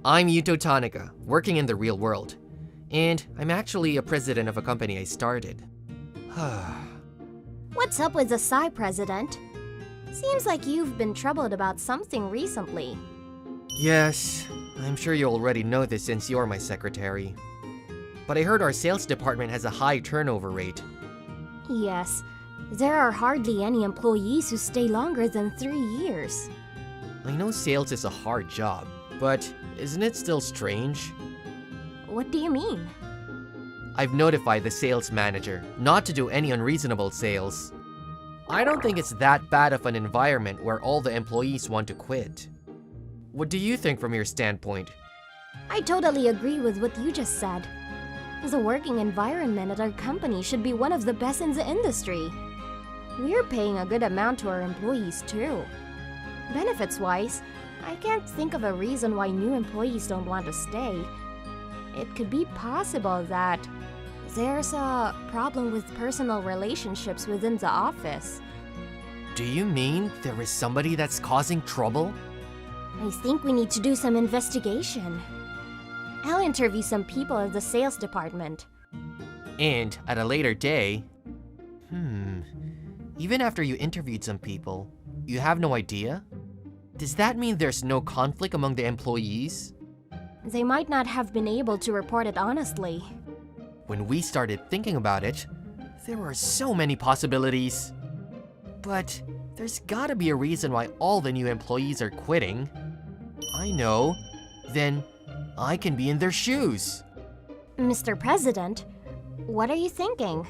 I'm Yuto Tanaka, working in the real world. And I'm actually a president of a company I started. What's up with the Psy president? Seems like you've been troubled about something recently. Yes, I'm sure you already know this since you're my secretary. But I heard our sales department has a high turnover rate. Yes, there are hardly any employees who stay longer than 3 years. I know sales is a hard job, but isn't it still strange? What do you mean? I've notified the sales manager not to do any unreasonable sales. I don't think it's that bad of an environment where all the employees want to quit. What do you think from your standpoint? I totally agree with what you just said. The working environment at our company should be one of the best in the industry. We're paying a good amount to our employees too. Benefits-wise, I can't think of a reason why new employees don't want to stay. It could be possible that there's a problem with personal relationships within the office. Do you mean there is somebody that's causing trouble? I think we need to do some investigation. I'll interview some people at the sales department. And at a later day... Even after you interviewed some people, you have no idea? Does that mean there's no conflict among the employees? They might not have been able to report it honestly. When we started thinking about it, there were so many possibilities. But there's gotta be a reason why all the new employees are quitting. I know. Then I can be in their shoes. Mr. President, what are you thinking?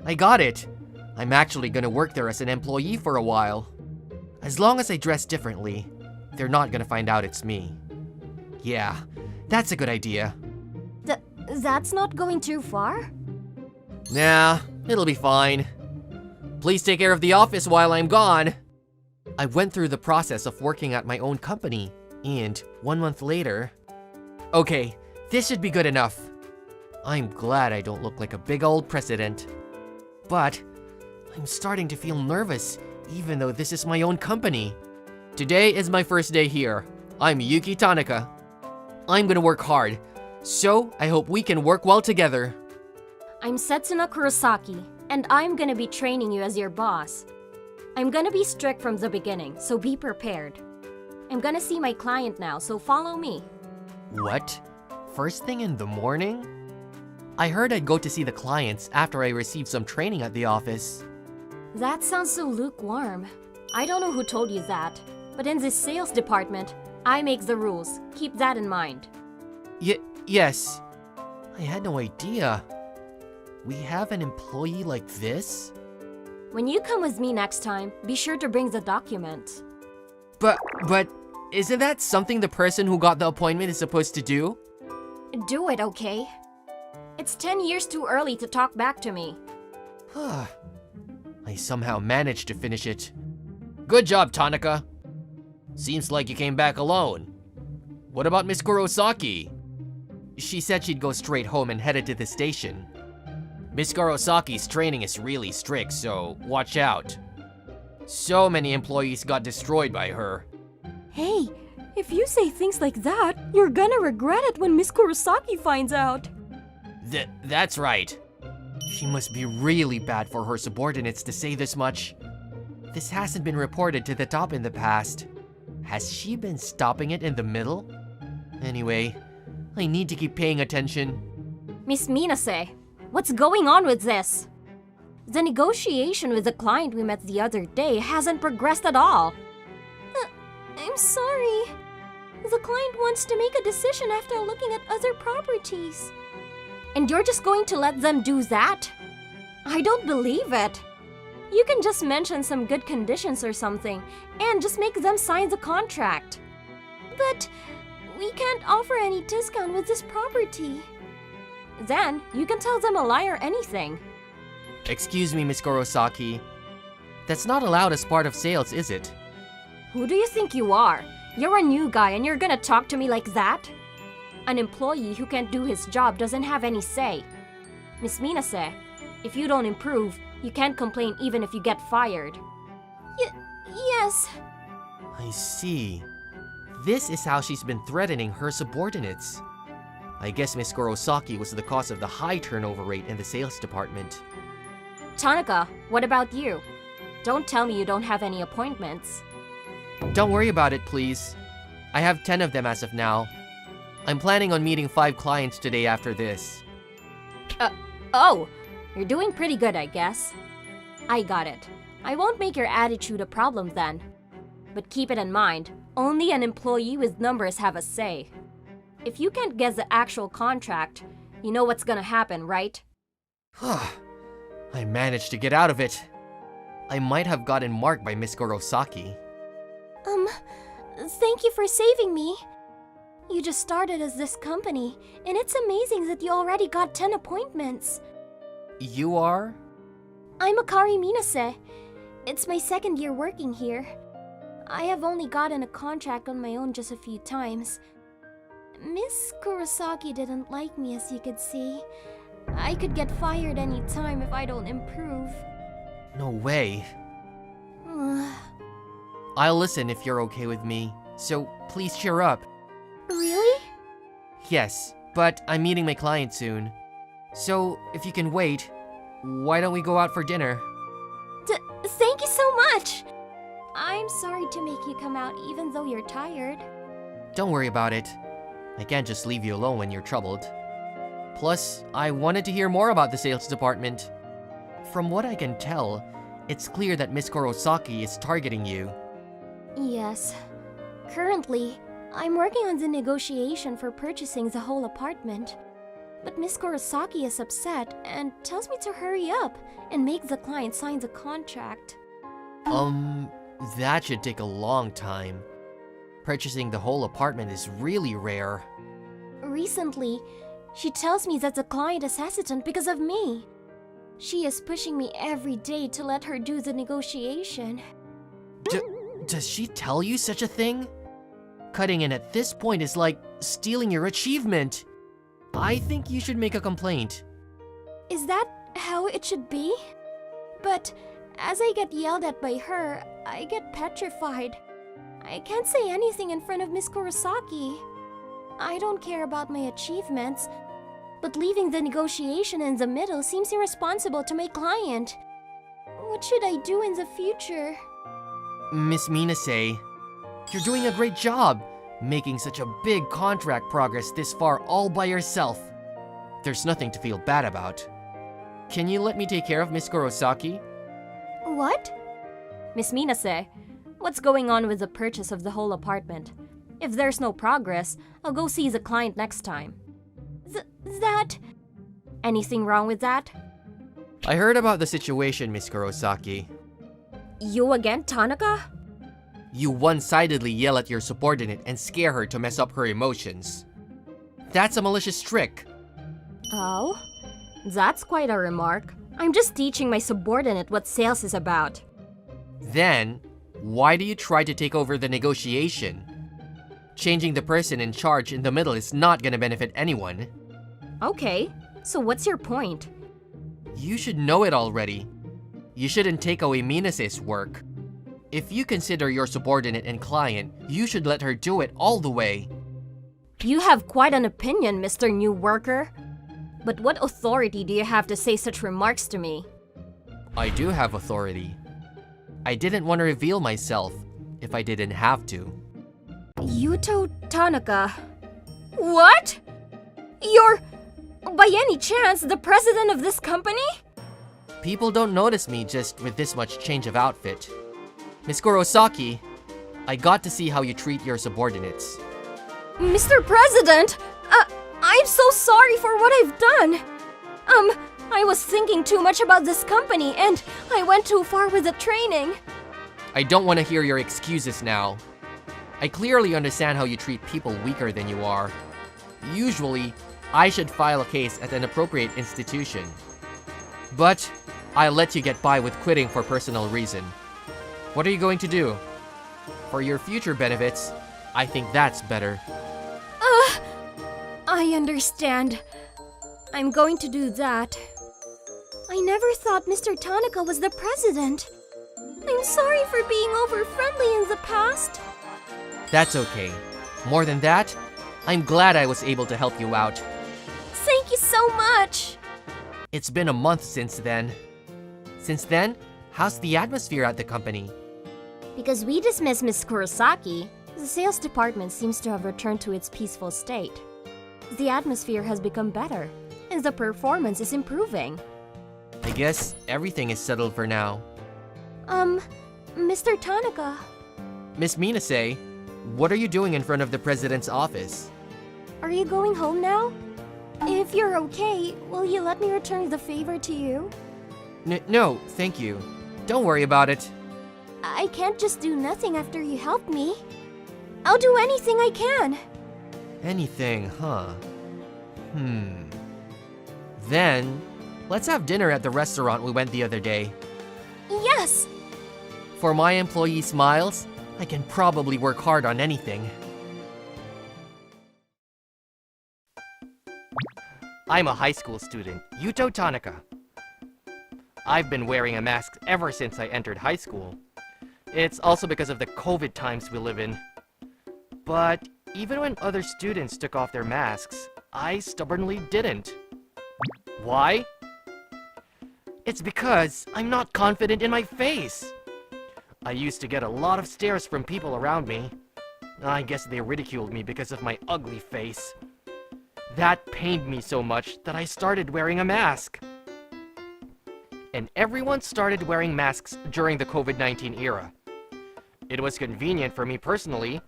I got it. I'm actually gonna work there as an employee for a while. As long as I dress differently, they're not gonna find out it's me. Yeah, that's a good idea. That's not going too far? Nah, it'll be fine. Please take care of the office while I'm gone. I went through the process of working at my own company, and 1 month later... Okay, this should be good enough. I'm glad I don't look like a big old president. But I'm starting to feel nervous, even though this is my own company. Today is my first day here. I'm Yuki Tanaka. I'm gonna work hard, so I hope we can work well together. I'm Setsuna Kurosaki, and I'm gonna be training you as your boss. I'm gonna be strict from the beginning, so be prepared. I'm gonna see my client now, so follow me. What? First thing in the morning? I heard I'd go to see the clients after I received some training at the office. That sounds so lukewarm. I don't know who told you that, but in this sales department, I make the rules. Keep that in mind. Yes. I had no idea. We have an employee like this? When you come with me next time, be sure to bring the document. But isn't that something the person who got the appointment is supposed to do? Do it, okay? It's 10 years too early to talk back to me. I somehow managed to finish it. Good job, Tanaka. Seems like you came back alone. What about Miss Kurosaki? She said she'd go straight home and headed to the station. Miss Kurosaki's training is really strict, so watch out. So many employees got destroyed by her. Hey, if you say things like that, you're gonna regret it when Miss Kurosaki finds out. That's right. She must be really bad for her subordinates to say this much. This hasn't been reported to the top in the past. Has she been stopping it in the middle? Anyway, I need to keep paying attention. Miss Minase, what's going on with this? The negotiation with the client we met the other day hasn't progressed at all. I'm sorry. The client wants to make a decision after looking at other properties. And you're just going to let them do that? I don't believe it. You can just mention some good conditions or something, and just make them sign the contract. But we can't offer any discount with this property. Then you can tell them a lie or anything. Excuse me, Miss Kurosaki. That's not allowed as part of sales, is it? Who do you think you are? You're a new guy and you're gonna talk to me like that? An employee who can't do his job doesn't have any say. Miss Minase, if you don't improve, you can't complain even if you get fired. Yes. I see. This is how she's been threatening her subordinates. I guess Miss Kurosaki was the cause of the high turnover rate in the sales department. Tanaka, what about you? Don't tell me you don't have any appointments. Don't worry about it, please. I have 10 of them as of now. I'm planning on meeting 5 clients today after this. Oh, you're doing pretty good, I guess. I got it. I won't make your attitude a problem then. But keep it in mind, only an employee with numbers have a say. If you can't guess the actual contract, you know what's gonna happen, right? I managed to get out of it. I might have gotten marked by Miss Kurosaki. Thank you for saving me. You just started as this company, and it's amazing that you already got 10 appointments. You are? I'm Akari Minase. It's my second year working here. I have only gotten a contract on my own just a few times. Miss Kurosaki didn't like me, as you could see. I could get fired any time if I don't improve. No way. I'll listen if you're okay with me, so please cheer up. Really? Yes, but I'm meeting my client soon. So, if you can wait, why don't we go out for dinner? Thank you so much! I'm sorry to make you come out even though you're tired. Don't worry about it. I can't just leave you alone when you're troubled. Plus, I wanted to hear more about the sales department. From what I can tell, it's clear that Miss Kurosaki is targeting you. Yes. Currently, I'm working on the negotiation for purchasing the whole apartment. But Miss Kurosaki is upset and tells me to hurry up and make the client sign the contract. That should take a long time. Purchasing the whole apartment is really rare. Recently, she tells me that the client is hesitant because of me. She is pushing me every day to let her do the negotiation. Does she tell you such a thing? Cutting in at this point is like stealing your achievement. I think you should make a complaint. Is that how it should be? But as I get yelled at by her, I get petrified. I can't say anything in front of Miss Kurosaki. I don't care about my achievements, but leaving the negotiation in the middle seems irresponsible to my client. What should I do in the future? Miss Minase, you're doing a great job, making such a big contract progress this far all by yourself. There's nothing to feel bad about. Can you let me take care of Miss Kurosaki? What? Miss Minase, what's going on with the purchase of the whole apartment? If there's no progress, I'll go see the client next time. That... Anything wrong with that? I heard about the situation, Miss Kurosaki. You again, Tanaka? You one-sidedly yell at your subordinate and scare her to mess up her emotions. That's a malicious trick. Oh? That's quite a remark. I'm just teaching my subordinate what sales is about. Then, why do you try to take over the negotiation? Changing the person in charge in the middle is not gonna benefit anyone. Okay, so what's your point? You should know it already. You shouldn't take away Minase's work. If you consider your subordinate and client, you should let her do it all the way. You have quite an opinion, Mr. New Worker. But what authority do you have to say such remarks to me? I do have authority. I didn't want to reveal myself if I didn't have to. Yuto Tanaka. What? You're, by any chance, the president of this company? People don't notice me just with this much change of outfit. Miss Kurosaki, I got to see how you treat your subordinates. Mr. President! I'm so sorry for what I've done. I was thinking too much about this company and I went too far with the training. I don't want to hear your excuses now. I clearly understand how you treat people weaker than you are. Usually, I should file a case at an appropriate institution. But I'll let you get by with quitting for personal reason. What are you going to do? For your future benefits, I think that's better. I understand. I'm going to do that. I never thought Mr. Tanaka was the president. I'm sorry for being over-friendly in the past. That's okay. More than that, I'm glad I was able to help you out. Thank you so much! It's been a month since then. Since then, how's the atmosphere at the company? Because we dismissed Miss Kurosaki, the sales department seems to have returned to its peaceful state. The atmosphere has become better, and the performance is improving. I guess everything is settled for now. Mr. Tanaka. Miss Minase, what are you doing in front of the president's office? Are you going home now? If you're okay, will you let me return the favor to you? No, thank you. Don't worry about it. I can't just do nothing after you helped me. I'll do anything I can. Anything, huh? Then, let's have dinner at the restaurant we went the other day. Yes! For my employee smiles, I can probably work hard on anything. I'm a high school student, Yuto Tanaka. I've been wearing a mask ever since I entered high school. It's also because of the COVID times we live in. But even when other students took off their masks, I stubbornly didn't. Why? It's because I'm not confident in my face. I used to get a lot of stares from people around me. I guess they ridiculed me because of my ugly face. That pained me so much that I started wearing a mask. And everyone started wearing masks during the COVID-19 era. It was convenient for me personally,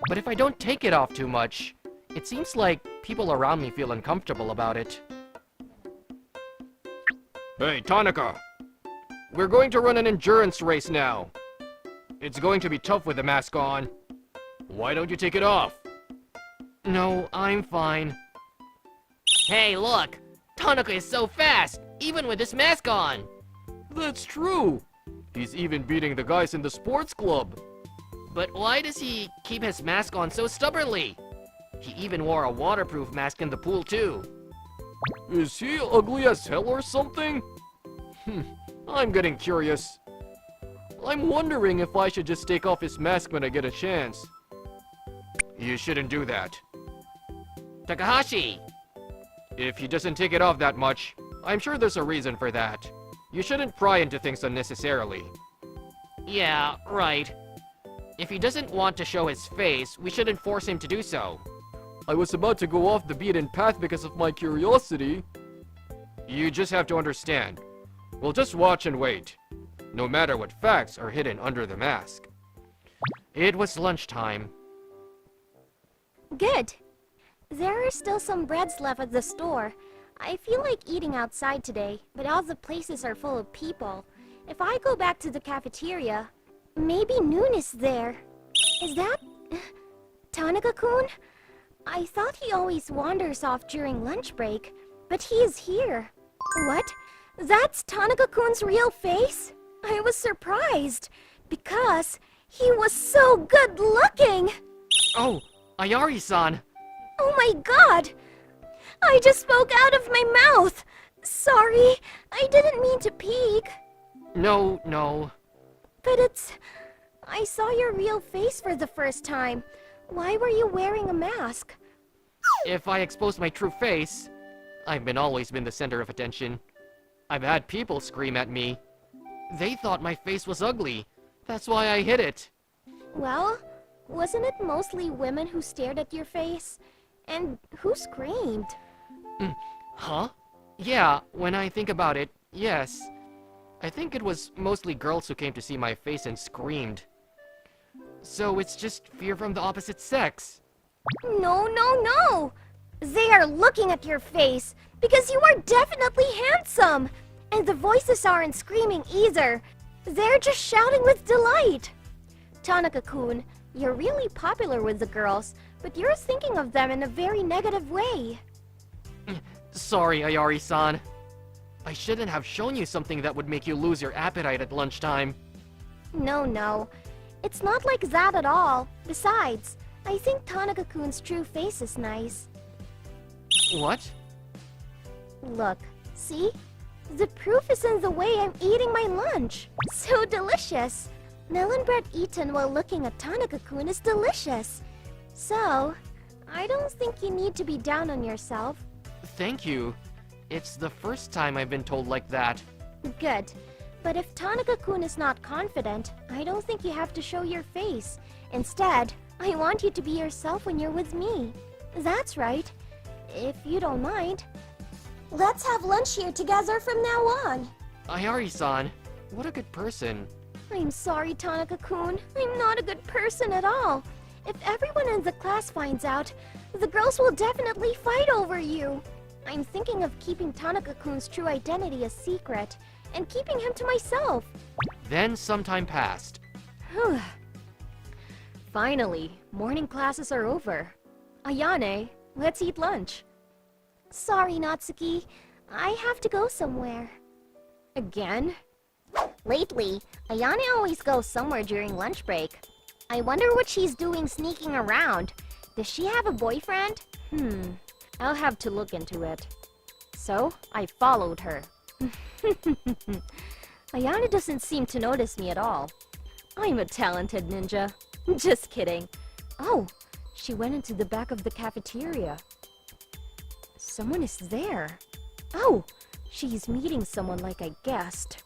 but if I don't take it off too much, it seems like people around me feel uncomfortable about it. Hey, Tanaka! We're going to run an endurance race now. It's going to be tough with the mask on. Why don't you take it off? No, I'm fine. Hey, look! Tanaka is so fast, even with his mask on! That's true! He's even beating the guys in the sports club. But why does he keep his mask on so stubbornly? He even wore a waterproof mask in the pool too. Is he ugly as hell or something? I'm getting curious. I'm wondering if I should just take off his mask when I get a chance. You shouldn't do that. Takahashi! If he doesn't take it off that much, I'm sure there's a reason for that. You shouldn't pry into things unnecessarily. Yeah, right. If he doesn't want to show his face, we shouldn't force him to do so. I was about to go off the beaten path because of my curiosity. You just have to understand. We'll just watch and wait, no matter what facts are hidden under the mask. It was lunchtime. Good. There are still some breads left at the store. I feel like eating outside today, but all the places are full of people. If I go back to the cafeteria, maybe Noon is there. Is that Tanaka-kun? I thought he always wanders off during lunch break, but he is here. What? That's Tanaka-kun's real face? I was surprised, because he was so good looking! Oh, Ayari-san! Oh my god! I just spoke out of my mouth! Sorry, I didn't mean to peek. No. But I saw your real face for the first time. Why were you wearing a mask? If I expose my true face, I've always been the center of attention. I've had people scream at me. They thought my face was ugly. That's why I hid it. Well, wasn't it mostly women who stared at your face? And who screamed? Huh? Yeah, when I think about it, yes. I think it was mostly girls who came to see my face and screamed. So it's just fear from the opposite sex. No! They are looking at your face because you are definitely handsome! And the voices aren't screaming either. They're just shouting with delight. Tanaka-kun, you're really popular with the girls, but you're thinking of them in a very negative way. Sorry, Ayari-san. I shouldn't have shown you something that would make you lose your appetite at lunchtime. No. It's not like that at all. Besides, I think Tanaka-kun's true face is nice. What? Look, see? The proof is in the way I'm eating my lunch. So delicious. Melon bread eaten while looking at Tanaka-kun is delicious. So, I don't think you need to be down on yourself. Thank you. It's the first time I've been told like that. Good. But if Tanaka-kun is not confident, I don't think you have to show your face. Instead, I want you to be yourself when you're with me. That's right. If you don't mind. Let's have lunch here together from now on. Ayari-san, what a good person. I'm sorry, Tanaka-kun. I'm not a good person at all. If everyone in the class finds out, the girls will definitely fight over you. I'm thinking of keeping Tanaka-kun's true identity a secret and keeping him to myself. Then some time passed. Whew. Finally, morning classes are over. Ayane, let's eat lunch. Sorry, Natsuki. I have to go somewhere. Again? Lately, Ayane always goes somewhere during lunch break. I wonder what she's doing sneaking around. Does she have a boyfriend? I'll have to look into it. So, I followed her. Ayane doesn't seem to notice me at all. I'm a talented ninja. Just kidding. Oh, she went into the back of the cafeteria. Someone is there. Oh, she's meeting someone like I guessed.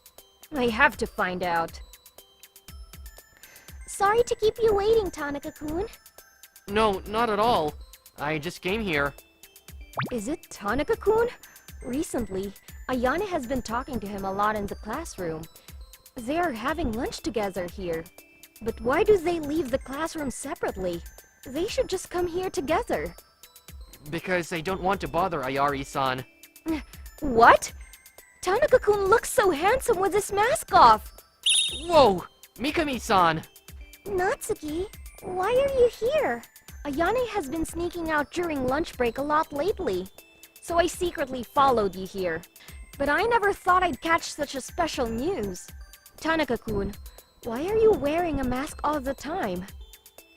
I have to find out. Sorry to keep you waiting, Tanaka-kun. No, not at all. I just came here. Is it Tanaka-kun? Recently, Ayane has been talking to him a lot in the classroom. They are having lunch together here. But why do they leave the classroom separately? They should just come here together. Because I don't want to bother Ayari-san. What? Tanaka-kun looks so handsome with his mask off. Whoa! Mikami-san! Natsuki, why are you here? Ayane has been sneaking out during lunch break a lot lately. So I secretly followed you here. But I never thought I'd catch such a special news. Tanaka-kun, why are you wearing a mask all the time?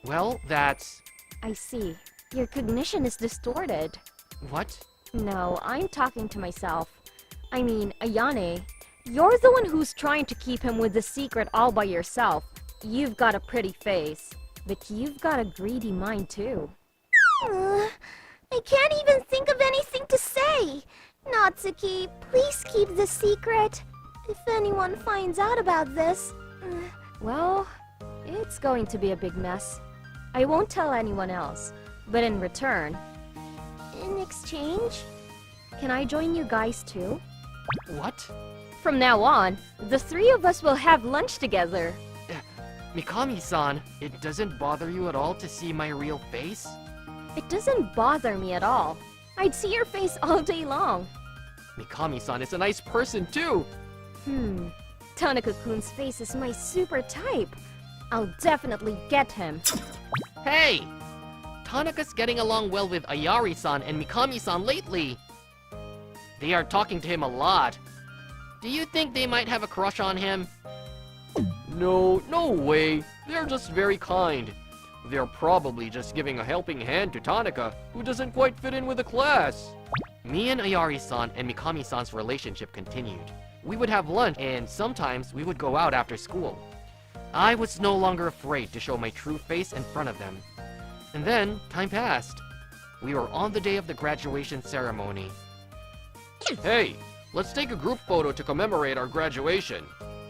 Well, that's... I see. Your cognition is distorted. What? No, I'm talking to myself. I mean, Ayane, you're the one who's trying to keep him with the secret all by yourself. You've got a pretty face, but you've got a greedy mind too. I can't even think of anything to say. Natsuki, please keep the secret. If anyone finds out about this... Well, it's going to be a big mess. I won't tell anyone else, but in return... In exchange, can I join you guys too? What? From now on, the three of us will have lunch together. Mikami-san, it doesn't bother you at all to see my real face? It doesn't bother me at all. I'd see your face all day long. Mikami-san is a nice person too! Tanaka-kun's face is my super type. I'll definitely get him. Hey! Tanaka's getting along well with Ayari-san and Mikami-san lately. They are talking to him a lot. Do you think they might have a crush on him? No way. They're just very kind. They're probably just giving a helping hand to Tanaka, who doesn't quite fit in with the class. Me and Ayari-san and Mikami-san's relationship continued. We would have lunch, and sometimes we would go out after school. I was no longer afraid to show my true face in front of them. And then, time passed. We were on the day of the graduation ceremony. Hey, let's take a group photo to commemorate our graduation.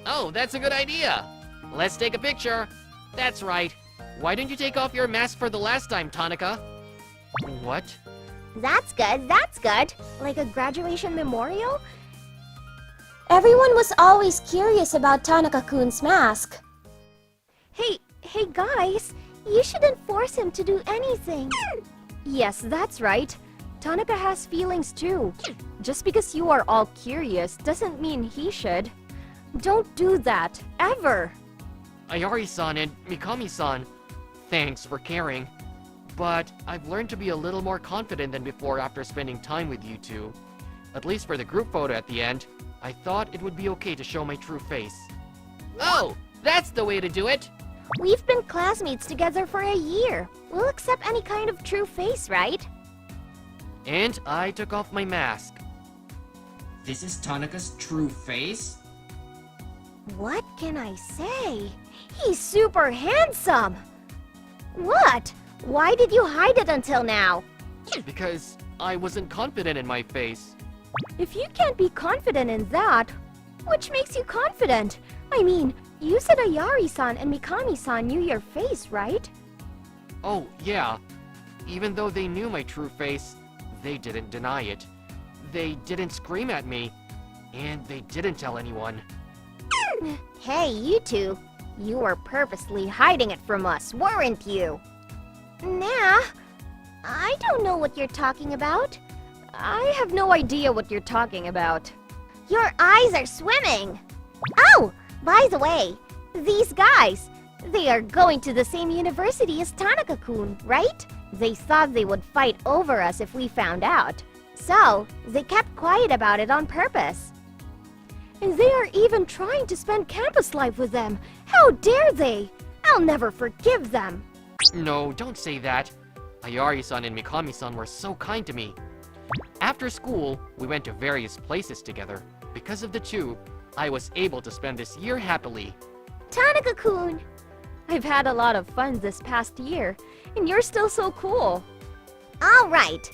Oh, that's a good idea. Let's take a picture. That's right. Why didn't you take off your mask for the last time, Tanaka? What? That's good, that's good. Like a graduation memorial? Everyone was always curious about Tanaka-kun's mask. Hey guys, you shouldn't force him to do anything. Yes, that's right. Tanaka has feelings too. Just because you are all curious doesn't mean he should. Don't do that, ever. Ayari-san and Mikami-san, thanks for caring. But I've learned to be a little more confident than before after spending time with you two. At least for the group photo at the end, I thought it would be okay to show my true face. Oh, that's the way to do it! We've been classmates together for a year. We'll accept any kind of true face, right? And I took off my mask. This is Tanaka's true face? What can I say? He's super handsome! What? Why did you hide it until now? Because I wasn't confident in my face. If you can't be confident in that, which makes you confident? I mean, you said Ayari-san and Mikami-san knew your face, right? Oh, yeah. Even though they knew my true face, they didn't deny it. They didn't scream at me, and they didn't tell anyone. Hey, you two. You were purposely hiding it from us, weren't you? Nah, I don't know what you're talking about. I have no idea what you're talking about. Your eyes are swimming! Oh, by the way, these guys, they are going to the same university as Tanaka-kun, right? They thought they would fight over us if we found out. So, they kept quiet about it on purpose. And they are even trying to spend campus life with them. How dare they? I'll never forgive them. No, don't say that. Ayari-san and Mikami-san were so kind to me. After school, we went to various places together. Because of the two, I was able to spend this year happily. Tanaka-kun! I've had a lot of fun this past year, and you're still so cool. Alright,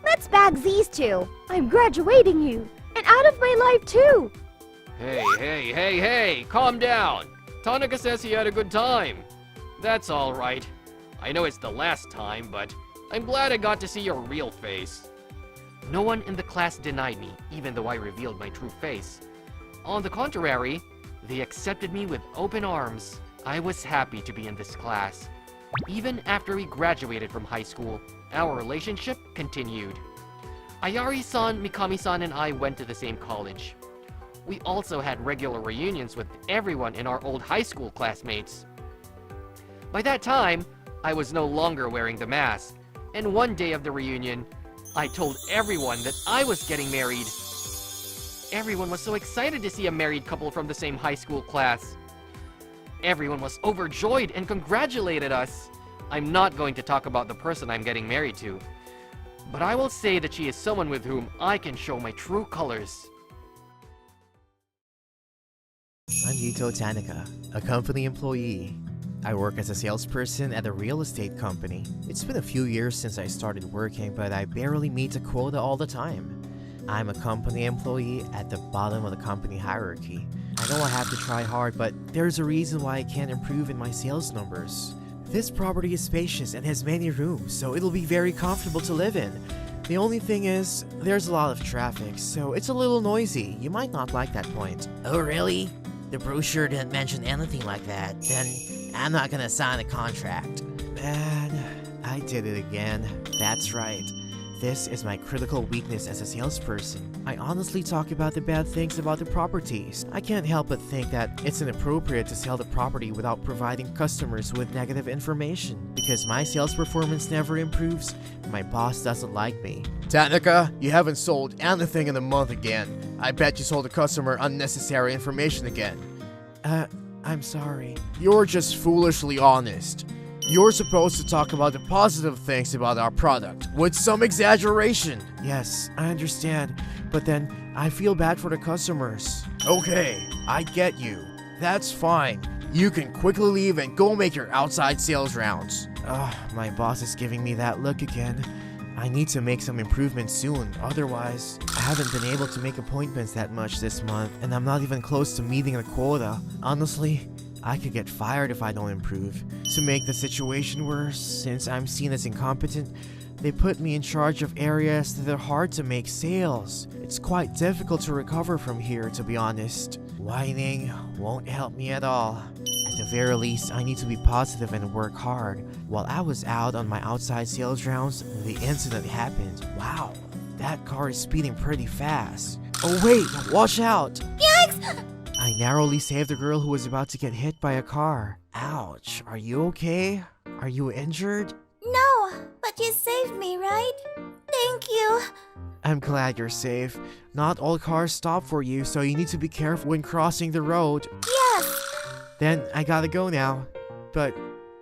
let's bag these two. I'm graduating you, and out of my life too. Hey, calm down. Tanaka says he had a good time. That's alright. I know it's the last time, but I'm glad I got to see your real face. No one in the class denied me, even though I revealed my true face. On the contrary, they accepted me with open arms. I was happy to be in this class. Even after we graduated from high school, our relationship continued. Ayari-san, Mikami-san, and I went to the same college. We also had regular reunions with everyone in our old high school classmates. By that time, I was no longer wearing the mask, and one day of the reunion, I told everyone that I was getting married. Everyone was so excited to see a married couple from the same high school class. Everyone was overjoyed and congratulated us. I'm not going to talk about the person I'm getting married to, but I will say that she is someone with whom I can show my true colors. I'm Yuto Tanaka, a company employee. I work as a salesperson at a real estate company. It's been a few years since I started working, but I barely meet a quota all the time. I'm a company employee at the bottom of the company hierarchy. I know I have to try hard, but there's a reason why I can't improve in my sales numbers. This property is spacious and has many rooms, so it'll be very comfortable to live in. The only thing is, there's a lot of traffic, so it's a little noisy. You might not like that point. Oh, really? The brochure didn't mention anything like that. Then I'm not gonna sign a contract. Man, I did it again. That's right. This is my critical weakness as a salesperson. I honestly talk about the bad things about the properties. I can't help but think that it's inappropriate to sell the property without providing customers with negative information. Because my sales performance never improves, my boss doesn't like me. Tanaka, you haven't sold anything in a month again. I bet you sold a customer unnecessary information again. I'm sorry. You're just foolishly honest. You're supposed to talk about the positive things about our product, with some exaggeration. Yes, I understand, but then I feel bad for the customers. Okay, I get you. That's fine. You can quickly leave and go make your outside sales rounds. My boss is giving me that look again. I need to make some improvements soon, otherwise, I haven't been able to make appointments that much this month, and I'm not even close to meeting the quota. Honestly, I could get fired if I don't improve. To make the situation worse, since I'm seen as incompetent, they put me in charge of areas that are hard to make sales. It's quite difficult to recover from here, to be honest. Whining won't help me at all. At the very least, I need to be positive and work hard. While I was out on my outside sales rounds, the incident happened. Wow, that car is speeding pretty fast. Oh wait, watch out! Yikes! I narrowly saved a girl who was about to get hit by a car. Ouch, are you okay? Are you injured? No, but you saved me, right? Thank you. I'm glad you're safe. Not all cars stop for you, so you need to be careful when crossing the road. Yes. Then I gotta go now. But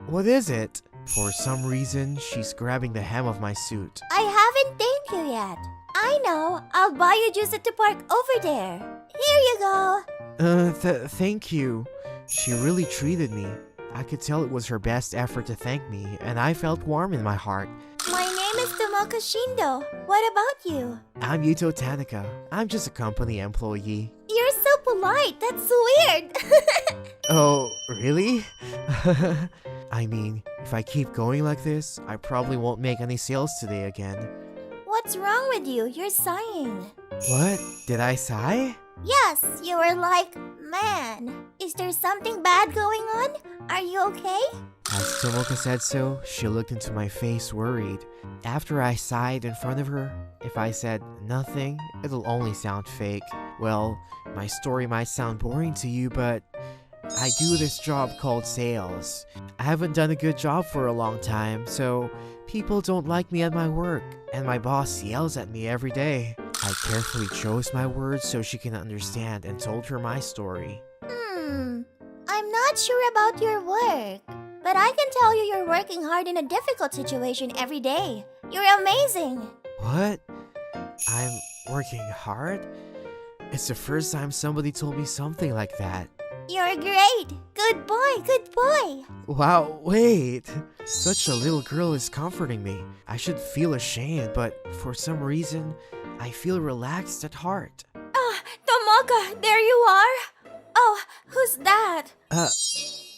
what is it? For some reason, she's grabbing the hem of my suit. I haven't thanked you yet. I know. I'll buy you juice at the park over there. Here you go. Thank you. She really treated me. I could tell it was her best effort to thank me, and I felt warm in my heart. My name is Tomoka Shindo. What about you? I'm Yuto Tanaka. I'm just a company employee. You're so polite. That's weird. Oh, really? I mean, if I keep going like this, I probably won't make any sales today again. What's wrong with you? You're sighing. What? Did I sigh? Yes, you were like, man, is there something bad going on? Are you okay? As Tomoka said so, she looked into my face worried. After I sighed in front of her, if I said nothing, it'll only sound fake. Well, my story might sound boring to you, but I do this job called sales. I haven't done a good job for a long time, so people don't like me at my work, and my boss yells at me every day. I carefully chose my words so she can understand and told her my story. I'm not sure about your work, but I can tell you you're working hard in a difficult situation every day. You're amazing. What? I'm working hard? It's the first time somebody told me something like that. You're great. Good boy, good boy. Wow, wait! Such a little girl is comforting me. I should feel ashamed, but for some reason, I feel relaxed at heart. Tomoka, there you are. Oh, who's that?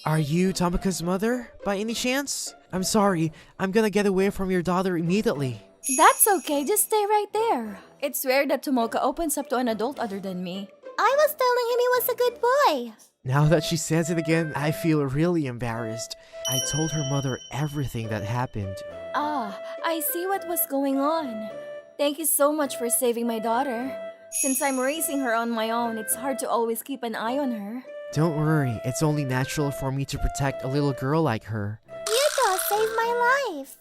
Are you Tomoka's mother, by any chance? I'm sorry, I'm gonna get away from your daughter immediately. That's okay, just stay right there. It's rare that Tomoka opens up to an adult other than me. I was telling him he was a good boy. Now that she says it again, I feel really embarrassed. I told her mother everything that happened. I see what was going on. Thank you so much for saving my daughter. Since I'm raising her on my own, it's hard to always keep an eye on her. Don't worry, it's only natural for me to protect a little girl like her. Yuto saved my life.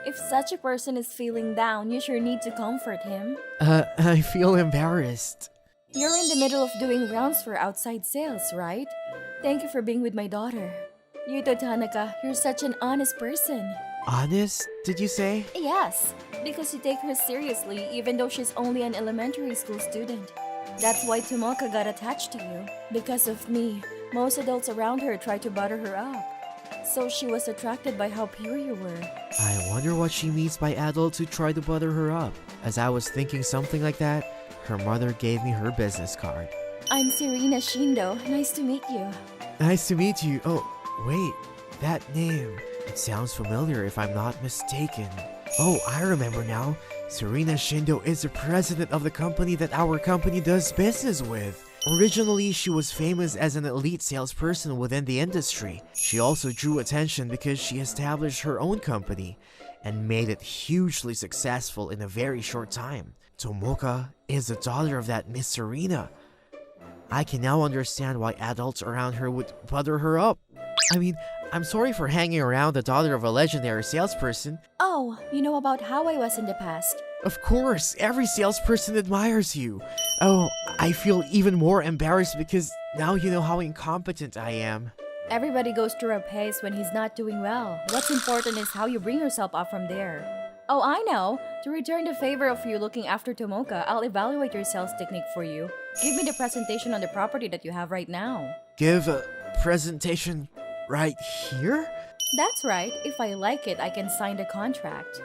If such a person is feeling down, you sure need to comfort him. I feel embarrassed. You're in the middle of doing rounds for outside sales, right? Thank you for being with my daughter. Yuto Tanaka, you're such an honest person. Honest, did you say? Yes, because you take her seriously even though she's only an elementary school student. That's why Tomoka got attached to you. Because of me, most adults around her try to butter her up. So she was attracted by how pure you were. I wonder what she means by adults who try to butter her up. As I was thinking something like that, her mother gave me her business card. I'm Serena Shindo. Nice to meet you. Nice to meet you. Oh, wait, that name. It sounds familiar if I'm not mistaken. Oh, I remember now. Serena Shindo is the president of the company that our company does business with. Originally, she was famous as an elite salesperson within the industry. She also drew attention because she established her own company and made it hugely successful in a very short time. Tomoka is the daughter of that Miss Serena. I can now understand why adults around her would butter her up. I mean, I'm sorry for hanging around the daughter of a legendary salesperson. Oh, you know about how I was in the past. Of course, every salesperson admires you. Oh, I feel even more embarrassed because now you know how incompetent I am. Everybody goes through a phase when he's not doing well. What's important is how you bring yourself up from there. Oh, I know. To return the favor of you looking after Tomoka, I'll evaluate your sales technique for you. Give me the presentation on the property that you have right now. Give a presentation right here? That's right. If I like it, I can sign the contract.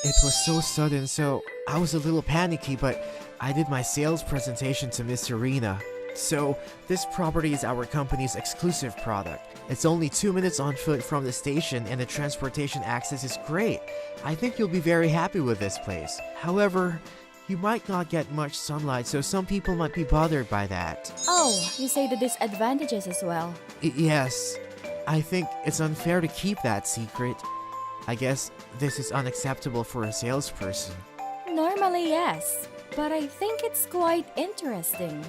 It was so sudden, so I was a little panicky, but I did my sales presentation to Miss Serena. So, this property is our company's exclusive product. It's only 2 minutes on foot from the station and the transportation access is great. I think you'll be very happy with this place. However, you might not get much sunlight, so some people might be bothered by that. Oh, you say the disadvantages as well. Yes. I think it's unfair to keep that secret. I guess this is unacceptable for a salesperson. Normally, yes. But I think it's quite interesting.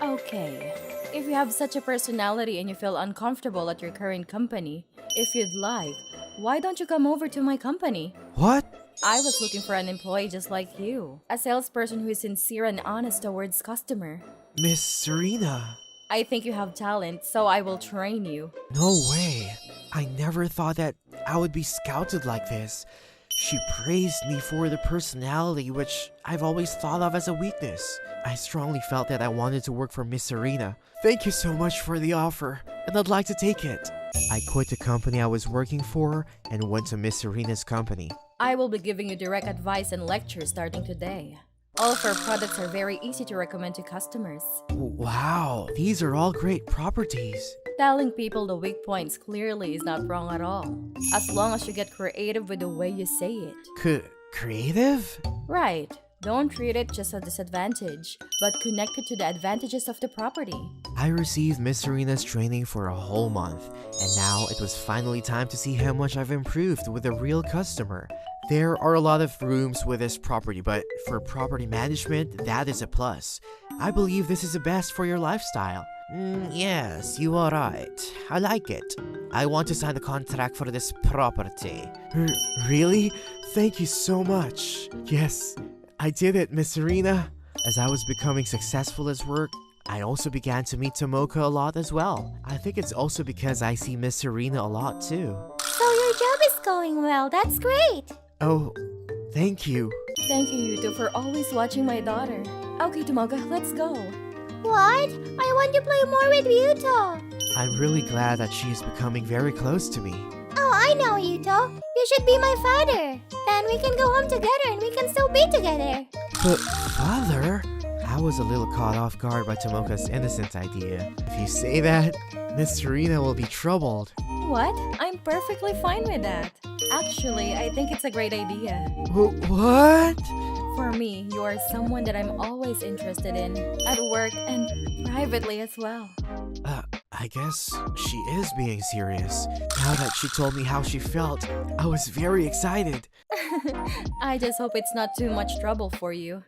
Okay. If you have such a personality and you feel uncomfortable at your current company, if you'd like, why don't you come over to my company? What? I was looking for an employee just like you. A salesperson who is sincere and honest towards customer. Miss Serena. I think you have talent, so I will train you. No way. I never thought that I would be scouted like this. She praised me for the personality, which I've always thought of as a weakness. I strongly felt that I wanted to work for Miss Serena. Thank you so much for the offer, and I'd like to take it. I quit the company I was working for and went to Miss Serena's company. I will be giving you direct advice and lectures starting today. All of our products are very easy to recommend to customers. Wow, these are all great properties. Telling people the weak points clearly is not wrong at all, as long as you get creative with the way you say it. Creative? Right. Don't treat it just as a disadvantage, but connect it to the advantages of the property. I received Miss Serena's training for a whole month, and now it was finally time to see how much I've improved with a real customer. There are a lot of rooms with this property, but for property management, that is a plus. I believe this is the best for your lifestyle. Yes, you are right. I like it. I want to sign a contract for this property. Really? Thank you so much. Yes, I did it, Miss Serena. As I was becoming successful at work, I also began to meet Tomoka a lot as well. I think it's also because I see Miss Serena a lot too. So your job is going well. That's great. Oh, thank you. Thank you, Yuto, for always watching my daughter. Okay, Tomoka, let's go. What? I want to play more with Yuto. I'm really glad that she is becoming very close to me. Oh, I know, Yuto. You should be my father. Then we can go home together and we can still be together. But, Father? I was a little caught off guard by Tomoka's innocent idea. If you say that, Miss Serena will be troubled. What? I'm perfectly fine with that. Actually, I think it's a great idea. What? For me, you are someone that I'm always interested in, at work and privately as well. I guess she is being serious. Now that she told me how she felt, I was very excited. I just hope it's not too much trouble for you.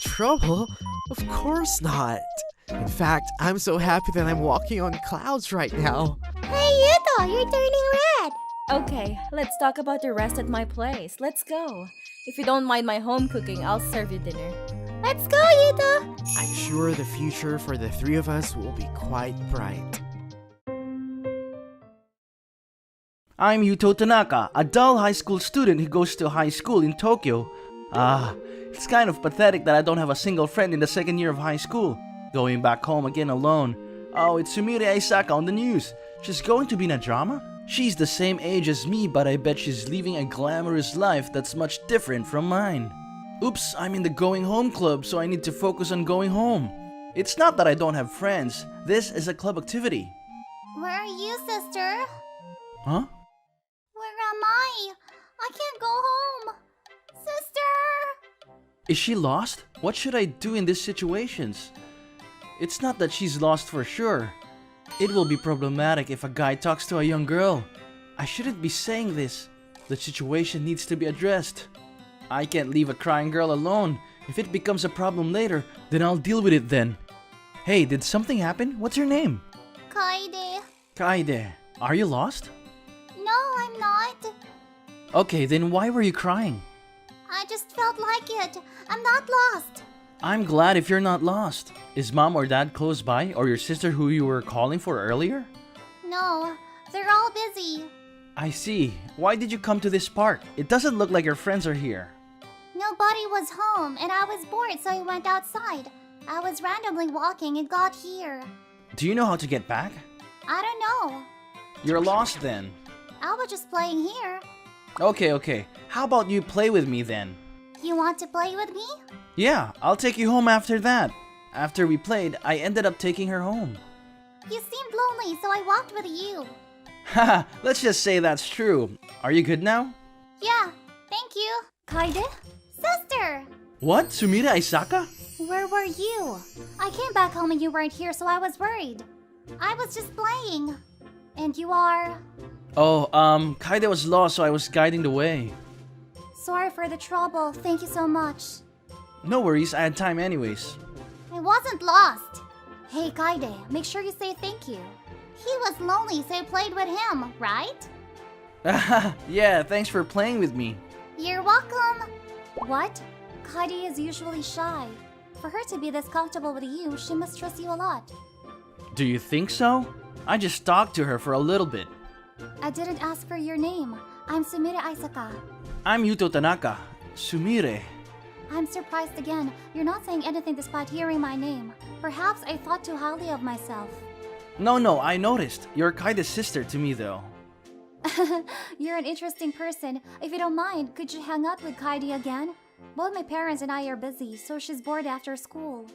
Trouble? Of course not. In fact, I'm so happy that I'm walking on clouds right now. Hey, Yuto, you're turning red. Okay, let's talk about the rest at my place. Let's go. If you don't mind my home cooking, I'll serve you dinner. Let's go, Yuto. I'm sure the future for the three of us will be quite bright. I'm Yuto Tanaka, a dull high school student who goes to high school in Tokyo. It's kind of pathetic that I don't have a single friend in the second year of high school. Going back home again alone. Oh, it's Sumire Aisaka on the news. She's going to be in a drama? She's the same age as me, but I bet she's living a glamorous life that's much different from mine. Oops, I'm in the going home club, so I need to focus on going home. It's not that I don't have friends. This is a club activity. Where are you, sister? Huh? Where am I? I can't go home. Sister! Is she lost? What should I do in these situations? It's not that she's lost for sure. It will be problematic if a guy talks to a young girl. I shouldn't be saying this. The situation needs to be addressed. I can't leave a crying girl alone. If it becomes a problem later, then I'll deal with it then. Hey, did something happen? What's your name? Kaide. Kaide. Are you lost? No, I'm not. Okay, then why were you crying? I just felt like it. I'm not lost. I'm glad if you're not lost. Is mom or dad close by, or your sister who you were calling for earlier? No, they're all busy. I see. Why did you come to this park? It doesn't look like your friends are here. Nobody was home and I was bored, so I went outside. I was randomly walking and got here. Do you know how to get back? I don't know. You're lost then. I was just playing here. Okay. How about you play with me then? You want to play with me? Yeah, I'll take you home after that. After we played, I ended up taking her home. You seemed lonely, so I walked with you. Haha, let's just say that's true. Are you good now? Yeah, thank you. Kaide? Sister! What? Sumire Aisaka? Where were you? I came back home and you weren't here, so I was worried. I was just playing. And you are? Oh, Kaide was lost, so I was guiding the way. Sorry for the trouble. Thank you so much. No worries, I had time anyways. I wasn't lost. Hey, Kaide, make sure you say thank you. He was lonely, so I played with him, right? Yeah, thanks for playing with me. You're welcome. What? Kaide is usually shy. For her to be this comfortable with you, she must trust you a lot. Do you think so? I just talked to her for a little bit. I didn't ask for your name. I'm Sumire Aisaka. I'm Yuto Tanaka. Sumire. I'm surprised again. You're not saying anything despite hearing my name. Perhaps I thought too highly of myself. No, I noticed. You're Kaide's sister to me though. You're an interesting person. If you don't mind, could you hang out with Kaide again? Both my parents and I are busy, so she's bored after school.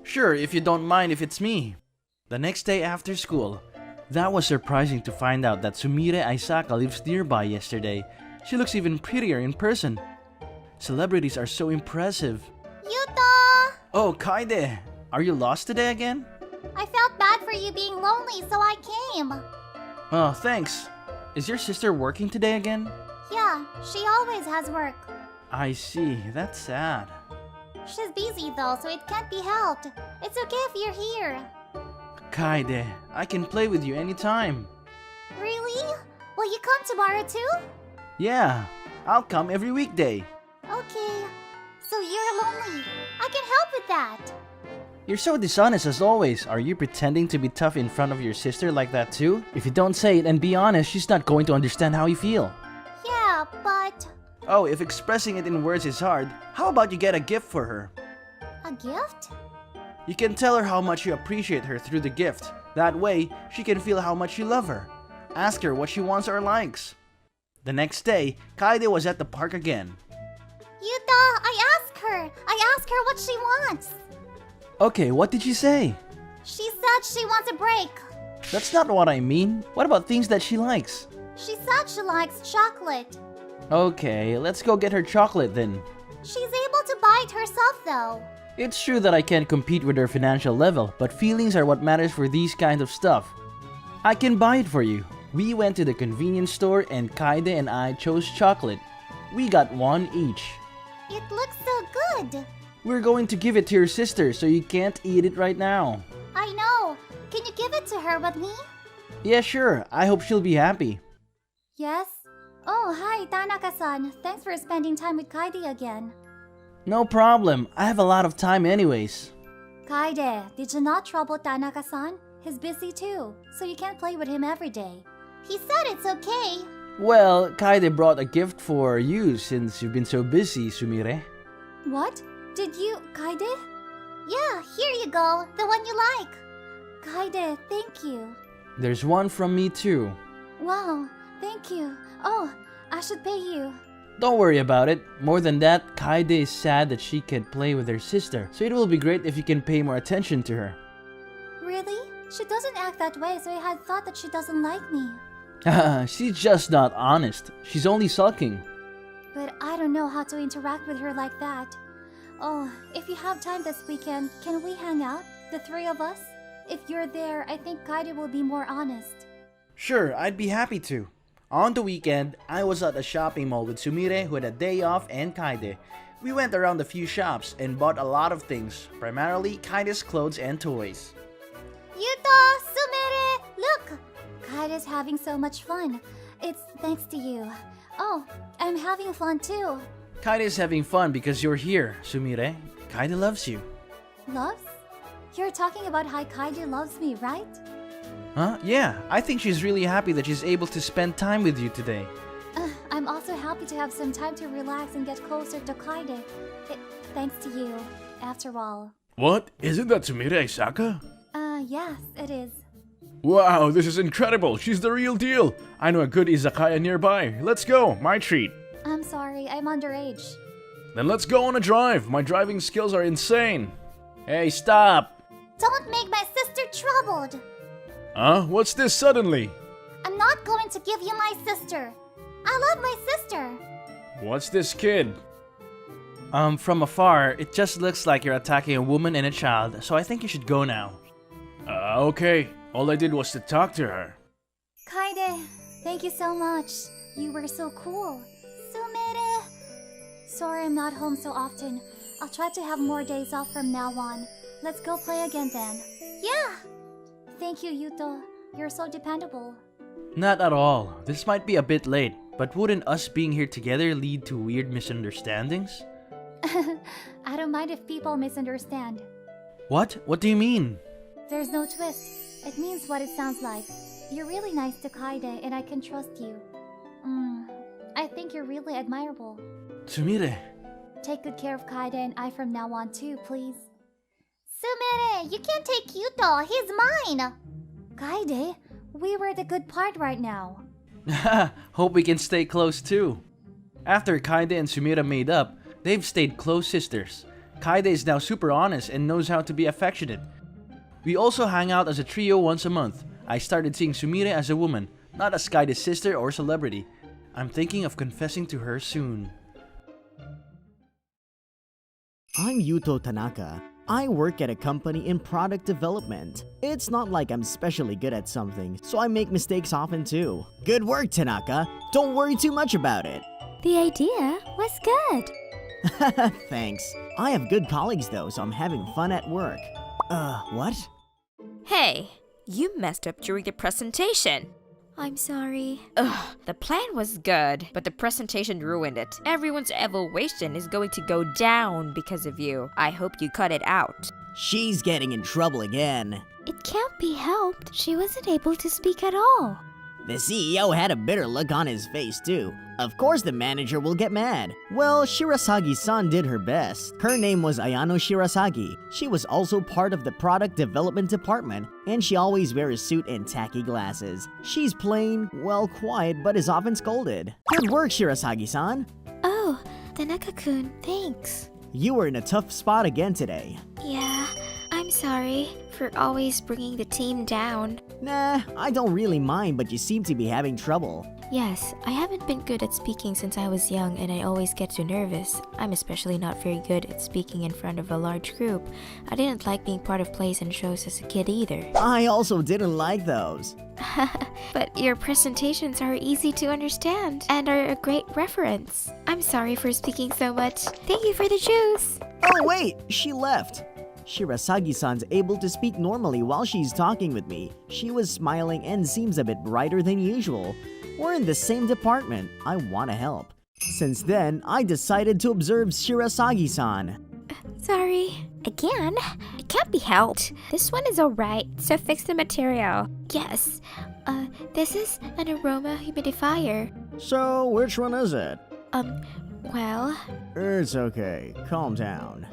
Sure, if you don't mind if it's me. The next day after school, that was surprising to find out that Sumire Aisaka lives nearby yesterday. She looks even prettier in person. Celebrities are so impressive. Yuto! Oh, Kaide, are you lost today again? I felt bad for you being lonely, so I came. Oh, thanks. Is your sister working today again? Yeah, she always has work. I see, that's sad. She's busy though, so it can't be helped. It's okay if you're here. Kaide, I can play with you anytime. Really? Will you come tomorrow too? Yeah, I'll come every weekday. Okay. So you're lonely. I can help with that. You're so dishonest as always. Are you pretending to be tough in front of your sister like that too? If you don't say it and be honest, she's not going to understand how you feel. Yeah, but... Oh, if expressing it in words is hard, how about you get a gift for her? A gift? You can tell her how much you appreciate her through the gift. That way, she can feel how much you love her. Ask her what she wants or likes. The next day, Kaide was at the park again. Yuta, I asked her what she wants. Okay, what did she say? She said she wants a break. That's not what I mean. What about things that she likes? She said she likes chocolate. Okay, let's go get her chocolate then. She's able to buy it herself though. It's true that I can't compete with her financial level, but feelings are what matters for these kinds of stuff. I can buy it for you. We went to the convenience store and Kaide and I chose chocolate. We got one each. It looks so good. We're going to give it to your sister, so you can't eat it right now. I know. Can you give it to her with me? Yeah, sure. I hope she'll be happy. Yes? Oh, hi, Tanaka-san. Thanks for spending time with Kaide again. No problem. I have a lot of time anyways. Kaide, did you not trouble Tanaka-san? He's busy too, so you can't play with him every day. He said it's okay. Well, Kaide brought a gift for you since you've been so busy, Sumire. What? Did you, Kaide? Yeah, here you go. The one you like. Kaide, thank you. There's one from me too. Wow, thank you. Oh, I should pay you. Don't worry about it. More than that, Kaide is sad that she can't play with her sister, so it will be great if you can pay more attention to her. Really? She doesn't act that way, so I had thought that she doesn't like me. She's just not honest. She's only sulking. But I don't know how to interact with her like that. Oh, if you have time this weekend, can we hang out? The three of us? If you're there, I think Kaide will be more honest. Sure, I'd be happy to. On the weekend, I was at a shopping mall with Sumire who had a day off and Kaide. We went around a few shops and bought a lot of things, primarily Kaide's clothes and toys. Yuto! Sumire! Look! Kaide's having so much fun. It's thanks to you. Oh, I'm having fun too. Kaide's having fun because you're here, Sumire. Kaide loves you. Loves? You're talking about how Kaide loves me, right? Huh? Yeah, I think she's really happy that she's able to spend time with you today. I'm also happy to have some time to relax and get closer to Kaide. Thanks to you, after all. What? Isn't that Sumire Aisaka? Yes, it is. Wow, this is incredible. She's the real deal. I know a good izakaya nearby. Let's go. My treat. I'm sorry, I'm underage. Then let's go on a drive. My driving skills are insane. Hey, stop. Don't make my sister troubled. Huh? What's this suddenly? I'm not going to give you my sister. I love my sister. What's this kid? From afar, it just looks like you're attacking a woman and a child, so I think you should go now. Okay. All I did was to talk to her. Kaide, thank you so much. You were so cool. Sumire. Sorry I'm not home so often. I'll try to have more days off from now on. Let's go play again then. Yeah! Thank you, Yuto. You're so dependable. Not at all. This might be a bit late, but wouldn't us being here together lead to weird misunderstandings? I don't mind if people misunderstand. What? What do you mean? There's no twist. It means what it sounds like. You're really nice to Kaide and I can trust you. I think you're really admirable. Sumire. Take good care of Kaide and I from now on too, please. Sumire, you can't take Kyuto. He's mine. Kaide, we were the good part right now. Hope we can stay close too. After Kaide and Sumire made up, they've stayed close sisters. Kaide is now super honest and knows how to be affectionate. We also hang out as a trio once a month. I started seeing Sumire as a woman, not as Kaide's sister or celebrity. I'm thinking of confessing to her soon. I'm Yuto Tanaka. I work at a company in product development. It's not like I'm specially good at something, so I make mistakes often too. Good work, Tanaka. Don't worry too much about it. The idea was good. Thanks. I have good colleagues though, so I'm having fun at work. What? Hey, you messed up during the presentation. I'm sorry. Ugh, the plan was good, but the presentation ruined it. Everyone's evaluation is going to go down because of you. I hope you cut it out. She's getting in trouble again. It can't be helped. She wasn't able to speak at all. The CEO had a bitter look on his face too. Of course the manager will get mad. Well, Shirasagi-san did her best. Her name was Ayano Shirasagi. She was also part of the product development department, and she always wears a suit and tacky glasses. She's plain, well, quiet, but is often scolded. Good work, Shirasagi-san. Oh, Tanaka-kun, thanks. You were in a tough spot again today. Yeah, I'm sorry for always bringing the team down. Nah, I don't really mind, but you seem to be having trouble. Yes, I haven't been good at speaking since I was young and I always get too nervous. I'm especially not very good at speaking in front of a large group. I didn't like being part of plays and shows as a kid either. I also didn't like those. But your presentations are easy to understand and are a great reference. I'm sorry for speaking so much. Thank you for the juice. Oh wait, she left. Shirasagi-san's able to speak normally while she's talking with me. She was smiling and seems a bit brighter than usual. We're in the same department. I want to help. Since then, I decided to observe Shirasagi-san. Sorry. Again? It can't be helped. This one is alright, so fix the material. Yes. This is an aroma humidifier. So, which one is it? Well... It's okay. Calm down.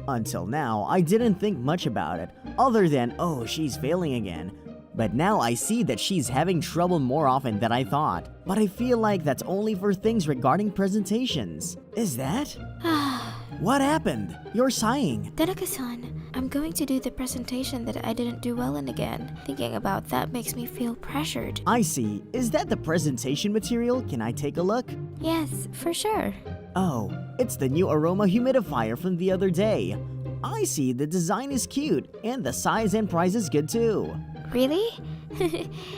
Until now, I didn't think much about it, other than, oh, she's failing again. But now I see that she's having trouble more often than I thought. But I feel like that's only for things regarding presentations. Is that? What happened? You're sighing. Tanaka-san, I'm going to do the presentation that I didn't do well in again. Thinking about that makes me feel pressured. I see. Is that the presentation material? Can I take a look? Yes, for sure. Oh, it's the new aroma humidifier from the other day. I see, the design is cute, and the size and price is good too. Really?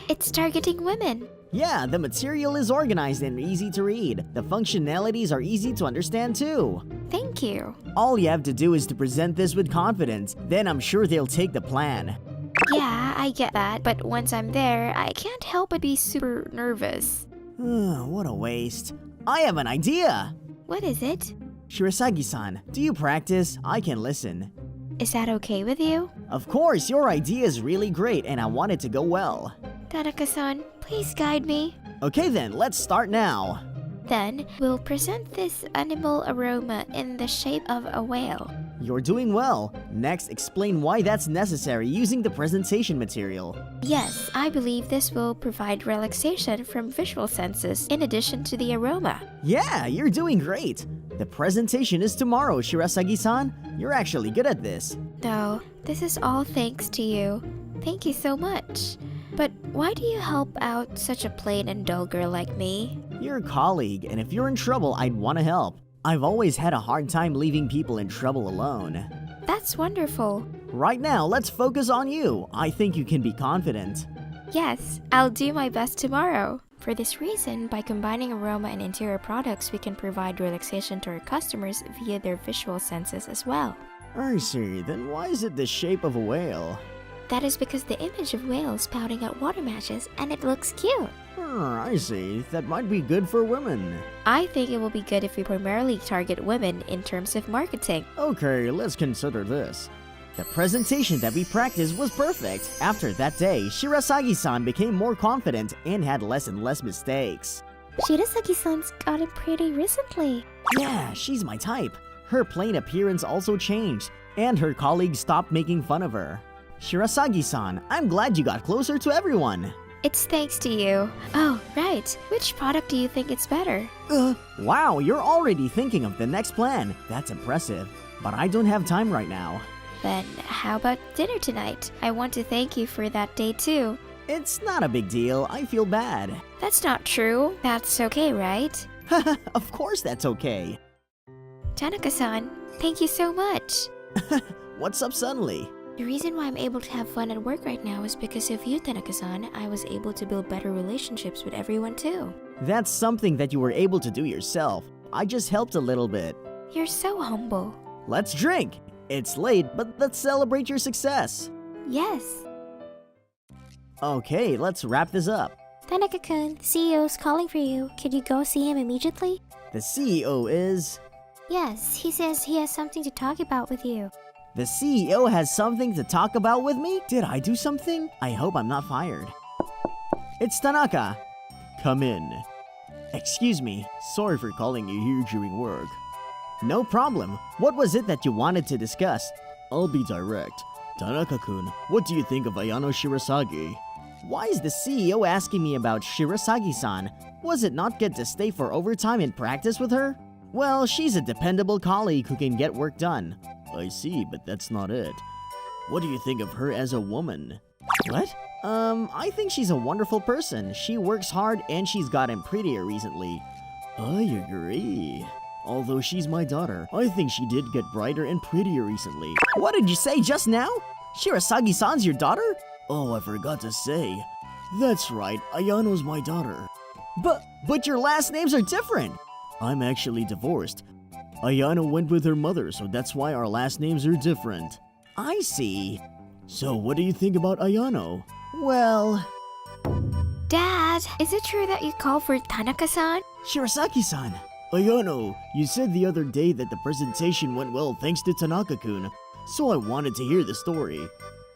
It's targeting women. Yeah, the material is organized and easy to read. The functionalities are easy to understand too. Thank you. All you have to do is to present this with confidence, then I'm sure they'll take the plan. Yeah, I get that, but once I'm there, I can't help but be super nervous. What a waste. I have an idea! What is it? Shirasagi-san, do you practice? I can listen. Is that okay with you? Of course, your idea is really great and I want it to go well. Tanaka-san, please guide me. Okay then, let's start now. Then, we'll present this animal aroma in the shape of a whale. You're doing well. Next, explain why that's necessary using the presentation material. Yes, I believe this will provide relaxation from visual senses in addition to the aroma. Yeah, you're doing great. The presentation is tomorrow, Shirasagi-san. You're actually good at this. No, this is all thanks to you. Thank you so much. But why do you help out such a plain and dull girl like me? You're a colleague, and if you're in trouble, I'd want to help. I've always had a hard time leaving people in trouble alone. That's wonderful. Right now, let's focus on you. I think you can be confident. Yes, I'll do my best tomorrow. For this reason, by combining aroma and interior products, we can provide relaxation to our customers via their visual senses as well. I see. Then why is it the shape of a whale? That is because the image of whales spouting out water matches and it looks cute. I see. That might be good for women. I think it will be good if we primarily target women in terms of marketing. Okay, let's consider this. The presentation that we practiced was perfect. After that day, Shirasagi-san became more confident and had less and less mistakes. Shirasagi-san's gotten pretty recently. Yeah, she's my type. Her plain appearance also changed, and her colleagues stopped making fun of her. Shirasagi-san, I'm glad you got closer to everyone. It's thanks to you. Oh, right. Which product do you think is better? Wow, you're already thinking of the next plan. That's impressive. But I don't have time right now. Then how about dinner tonight? I want to thank you for that day too. It's not a big deal. I feel bad. That's not true. That's okay, right? Of course that's okay. Tanaka-san, thank you so much. What's up suddenly? The reason why I'm able to have fun at work right now is because of you, Tanaka-san. I was able to build better relationships with everyone too. That's something that you were able to do yourself. I just helped a little bit. You're so humble. Let's drink. It's late, but let's celebrate your success. Yes. Okay, let's wrap this up. Tanaka-kun, the CEO's calling for you. Could you go see him immediately? The CEO is... Yes, he says he has something to talk about with you. The CEO has something to talk about with me? Did I do something? I hope I'm not fired. It's Tanaka. Come in. Excuse me, sorry for calling you here during work. No problem. What was it that you wanted to discuss? I'll be direct. Tanaka-kun, what do you think of Ayano Shirasagi? Why is the CEO asking me about Shirasagi-san? Was it not good to stay for overtime and practice with her? Well, she's a dependable colleague who can get work done. I see, but that's not it. What do you think of her as a woman? What? I think she's a wonderful person. She works hard and she's gotten prettier recently. I agree. Although she's my daughter, I think she did get brighter and prettier recently. What did you say just now? Shirasagi-san's your daughter? Oh, I forgot to say. That's right, Ayano's my daughter. But your last names are different. I'm actually divorced. Ayano went with her mother, so that's why our last names are different. I see. So what do you think about Ayano? Well... Dad, is it true that you called for Tanaka-san? Shirasagi-san! Ayano, you said the other day that the presentation went well thanks to Tanaka-kun, so I wanted to hear the story.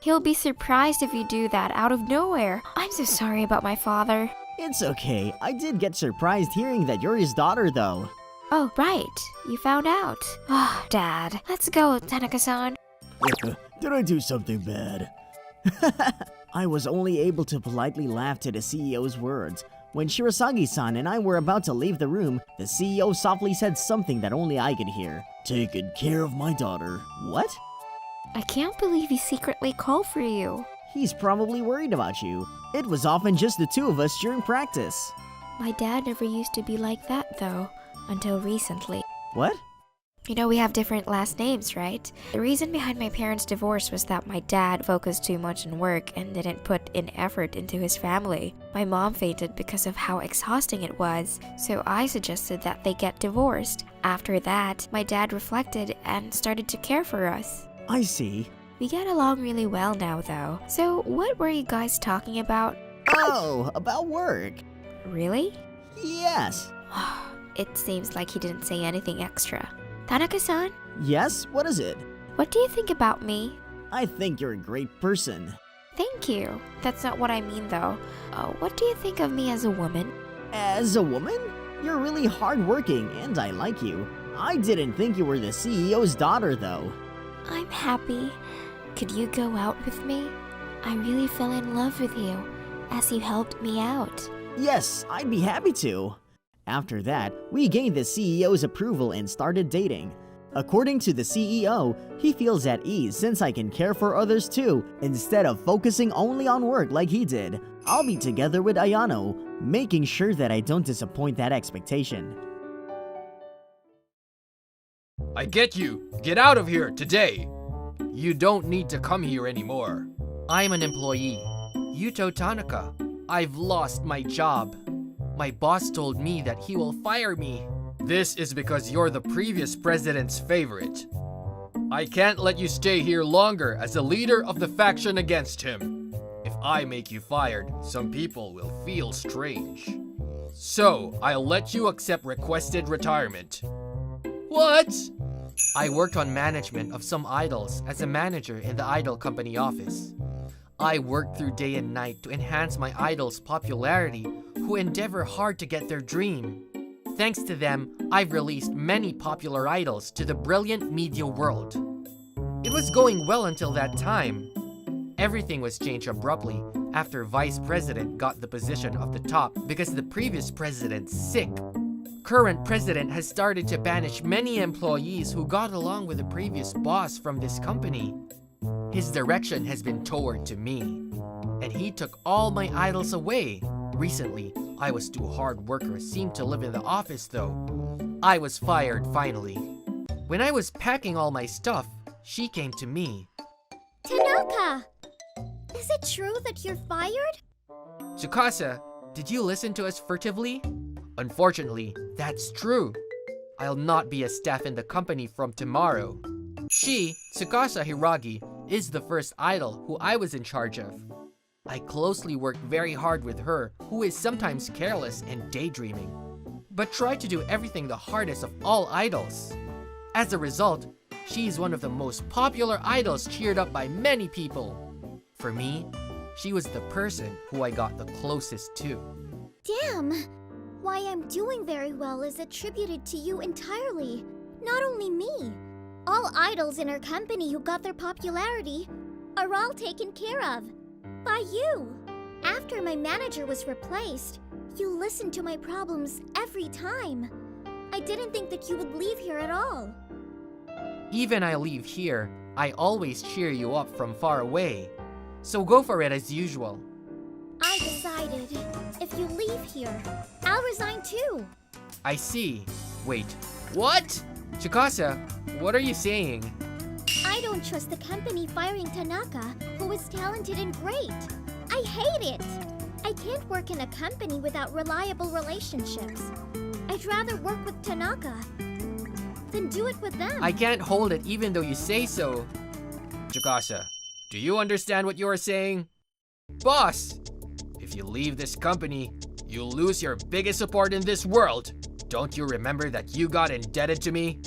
He'll be surprised if you do that out of nowhere. I'm so sorry about my father. It's okay. I did get surprised hearing that you're his daughter, though. Oh, right. You found out. Ah, Dad. Let's go, Tanaka-san. Did I do something bad? I was only able to politely laugh to the CEO's words. When Shirasagi-san and I were about to leave the room, the CEO softly said something that only I could hear. Taking care of my daughter. What? I can't believe he secretly called for you. He's probably worried about you. It was often just the two of us during practice. My dad never used to be like that, though, until recently. What? You know we have different last names, right? The reason behind my parents' divorce was that my dad focused too much on work and didn't put in effort into his family. My mom fainted because of how exhausting it was, so I suggested that they get divorced. After that, my dad reflected and started to care for us. I see. We get along really well now, though. So what were you guys talking about? Oh, about work. Really? Yes. It seems like he didn't say anything extra. Tanaka-san? Yes? What is it? What do you think about me? I think you're a great person. Thank you. That's not what I mean, though. What do you think of me as a woman? As a woman? You're really hardworking, and I like you. I didn't think you were the CEO's daughter, though. I'm happy. Could you go out with me? I really fell in love with you, as you helped me out. Yes, I'd be happy to. After that, we gained the CEO's approval and started dating. According to the CEO, he feels at ease since I can care for others too, instead of focusing only on work like he did. I'll be together with Ayano, making sure that I don't disappoint that expectation. I get you! Get out of here today! You don't need to come here anymore. I'm an employee. Yuto Tanaka. I've lost my job. My boss told me that he will fire me. This is because you're the previous president's favorite. I can't let you stay here longer as the leader of the faction against him. If I make you fired, some people will feel strange. So, I'll let you accept requested retirement. What? I worked on management of some idols as a manager in the idol company office. I worked through day and night to enhance my idol's popularity who endeavor hard to get their dream. Thanks to them, I've released many popular idols to the brilliant media world. It was going well until that time. Everything was changed abruptly after Vice President got the position of the top because the previous president's sick. Current president has started to banish many employees who got along with the previous boss from this company. His direction has been toward to me, and he took all my idols away. Recently, I was too hard worker seemed to live in the office though. I was fired finally. When I was packing all my stuff, she came to me. Tanaka! Is it true that you're fired? Tsukasa, did you listen to us furtively? Unfortunately, that's true. I'll not be a staff in the company from tomorrow. She, Tsukasa Hiragi, is the first idol who I was in charge of. I closely worked very hard with her, who is sometimes careless and daydreaming, but tried to do everything the hardest of all idols. As a result, she is one of the most popular idols cheered up by many people. For me, she was the person who I got the closest to. Damn! Why I'm doing very well is attributed to you entirely. Not only me. All idols in our company who got their popularity are all taken care of. By you. After my manager was replaced, you listened to my problems every time. I didn't think that you would leave here at all. Even I leave here, I always cheer you up from far away. So go for it as usual. I decided, if you leave here, I'll resign too. I see. Wait, what? Tsukasa, what are you saying? I don't trust the company firing Tanaka, who is talented and great. I hate it. I can't work in a company without reliable relationships. I'd rather work with Tanaka than do it with them. I can't hold it even though you say so. Tsukasa, do you understand what you are saying? Boss, if you leave this company, you'll lose your biggest support in this world. Don't you remember that you got indebted to me?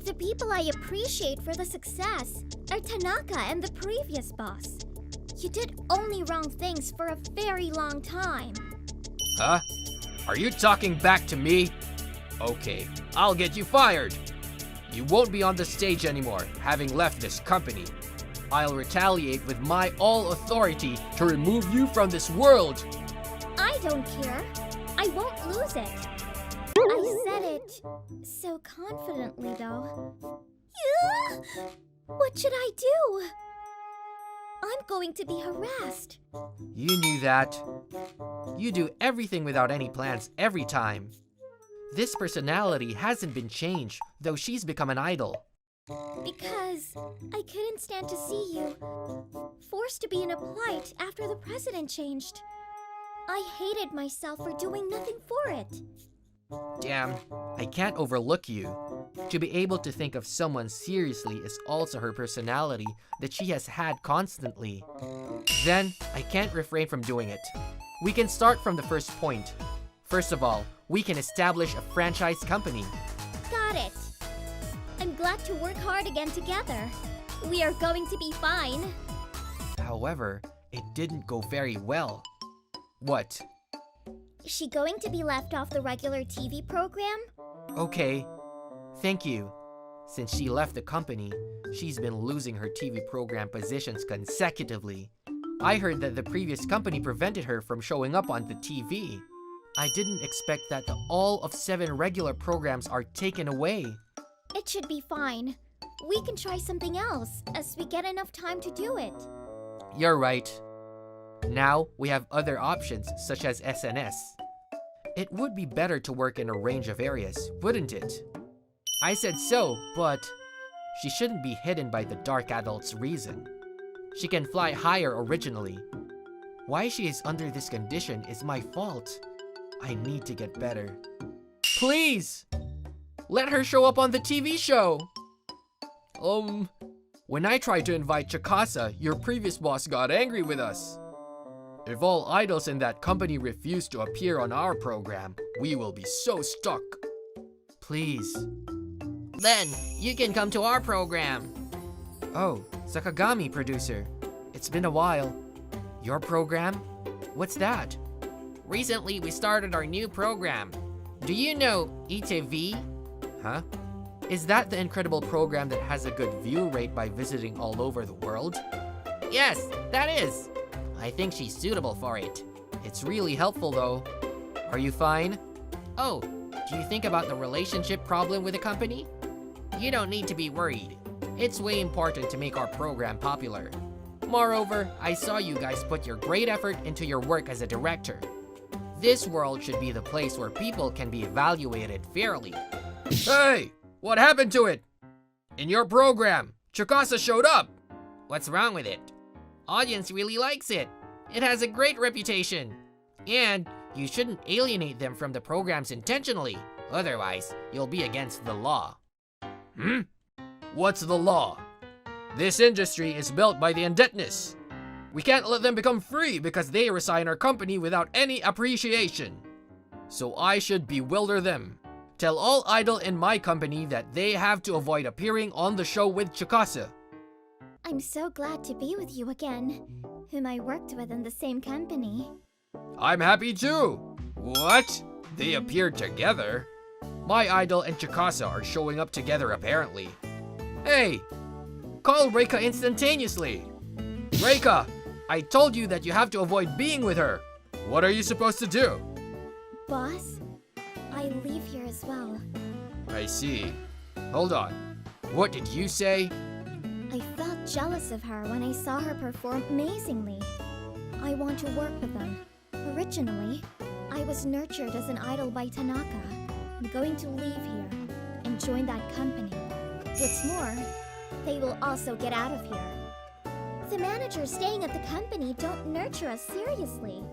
The people I appreciate for the success are Tanaka and the previous boss. You did only wrong things for a very long time. Huh? Are you talking back to me? Okay, I'll get you fired. You won't be on the stage anymore, having left this company. I'll retaliate with my all authority to remove you from this world. I don't care. I won't lose it. I said it so confidently, though. What should I do? I'm going to be harassed. You knew that. You do everything without any plans every time. This personality hasn't been changed, though she's become an idol. Because I couldn't stand to see you forced to be in a plight after the president changed. I hated myself for doing nothing for it. Damn, I can't overlook you. To be able to think of someone seriously is also her personality that she has had constantly. Then, I can't refrain from doing it. We can start from the first point. First of all, we can establish a franchise company. Got it. I'm glad to work hard again together. We are going to be fine. However, it didn't go very well. What? Is she going to be left off the regular TV program? Okay. Thank you. Since she left the company, she's been losing her TV program positions consecutively. I heard that the previous company prevented her from showing up on the TV. I didn't expect that all of 7 regular programs are taken away. It should be fine. We can try something else as we get enough time to do it. You're right. Now, we have other options such as SNS. It would be better to work in a range of areas, wouldn't it? I said so, but she shouldn't be hidden by the dark adult's reason. She can fly higher originally. Why she is under this condition is my fault. I need to get better. Please! Let her show up on the TV show! When I tried to invite Chikasa, your previous boss got angry with us. If all idols in that company refuse to appear on our program, we will be so stuck. Please. Then, you can come to our program. Oh, Sakagami producer. It's been a while. Your program? What's that? Recently, we started our new program. Do you know ETV? Huh? Is that the incredible program that has a good view rate by visiting all over the world? Yes, that is. I think she's suitable for it. It's really helpful though. Are you fine? Oh, do you think about the relationship problem with the company? You don't need to be worried. It's way important to make our program popular. Moreover, I saw you guys put your great effort into your work as a director. This world should be the place where people can be evaluated fairly. Hey! What happened to it? In your program, Chikasa showed up. What's wrong with it? Audience really likes it. It has a great reputation. And you shouldn't alienate them from the programs intentionally. Otherwise, you'll be against the law. What's the law? This industry is built by the indebtedness. We can't let them become free because they resign our company without any appreciation. So I should bewilder them. Tell all idol in my company that they have to avoid appearing on the show with Chikasa. I'm so glad to be with you again, whom I worked with in the same company. I'm happy too. What? They appeared together? My idol and Chikasa are showing up together apparently. Hey! Call Reika instantaneously! Reika! I told you that you have to avoid being with her. What are you supposed to do? Boss, I leave here as well. I see. Hold on. What did you say? I felt jealous of her when I saw her perform amazingly. I want to work with them. Originally, I was nurtured as an idol by Tanaka. I'm going to leave here and join that company. What's more, they will also get out of here. The managers staying at the company don't nurture us seriously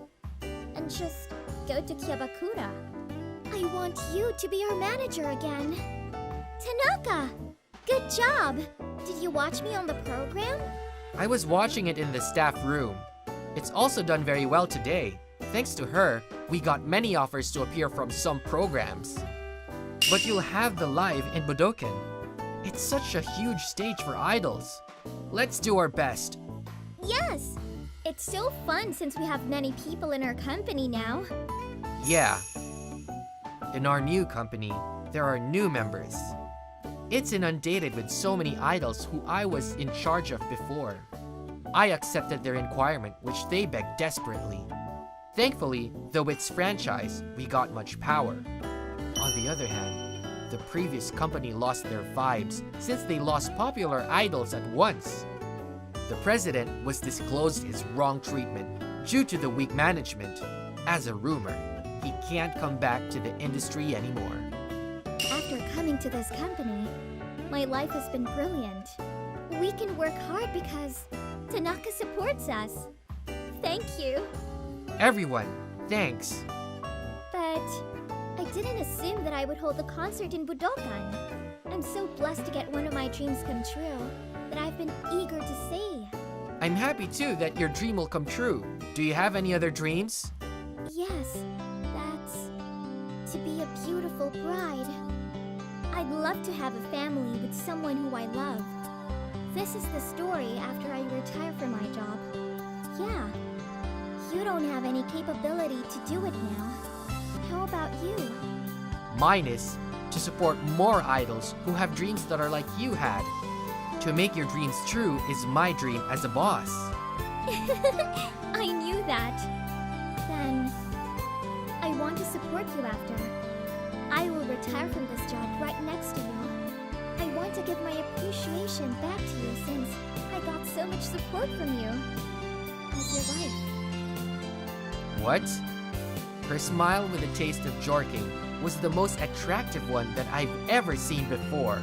and just go to Kyabakura. I want you to be our manager again. Tanaka! Good job! Did you watch me on the program? I was watching it in the staff room. It's also done very well today. Thanks to her, we got many offers to appear from some programs. But you'll have the live in Budokan. It's such a huge stage for idols. Let's do our best. Yes! It's so fun since we have many people in our company now. Yeah. In our new company, there are new members. It's inundated with so many idols who I was in charge of before. I accepted their requirement, which they begged desperately. Thankfully, though it's franchise, we got much power. On the other hand, the previous company lost their vibes since they lost popular idols at once. The president was disclosed his wrong treatment due to the weak management. As a rumor, he can't come back to the industry anymore. After coming to this company, my life has been brilliant. We can work hard because Tanaka supports us. Thank you. Everyone, thanks. But I didn't assume that I would hold the concert in Budokan. I'm so blessed to get one of my dreams come true that I've been eager to see. I'm happy too that your dream will come true. Do you have any other dreams? Yes, that's to be a beautiful bride. I'd love to have a family with someone who I love. This is the story after I retire from my job. Yeah, you don't have any capability to do it now. How about you? Mine is to support more idols who have dreams that are like you had. To make your dreams true is my dream as a boss. I knew that. Then, I want to support you after. I will retire from this job right next to you. I want to give my appreciation back to you since I got so much support from you. As your wife. What? Her smile with a taste of jorking was the most attractive one that I've ever seen before.